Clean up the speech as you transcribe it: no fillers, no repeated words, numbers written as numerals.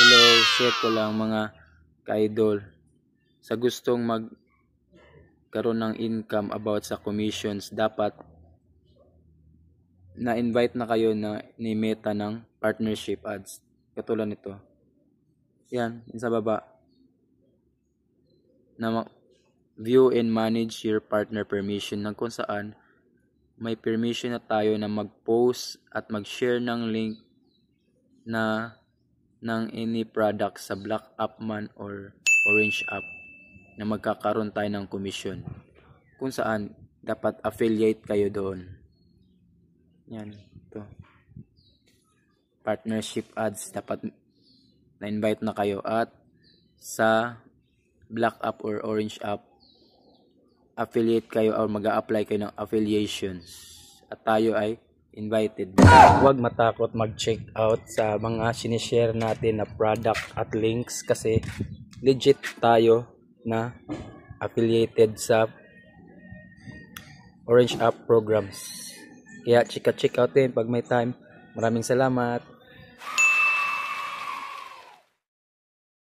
Hello, share ko lang mga ka-idol. Sa gustong magkaroon ng income about sa commissions, dapat na-invite na kayo ni Meta ng partnership ads. Katulad nito. Yan, sa baba. Na view and manage your partner permission, ng kung saan may permission na tayo na mag-post at mag-share ng link na ng any product sa Black App man or Orange App na magkakaroon tayo ng commission, kung saan dapat affiliate kayo doon. Yan, ito. Partnership ads, dapat na-invite na kayo, at sa Black App or Orange App affiliate kayo or mag-a-apply kayo ng affiliations at tayo ay invited. Huwag matakot mag-check out sa mga sinishare natin na product at links, kasi legit tayo na affiliated sa Orange App programs. Kaya check out din pag may time. Maraming salamat.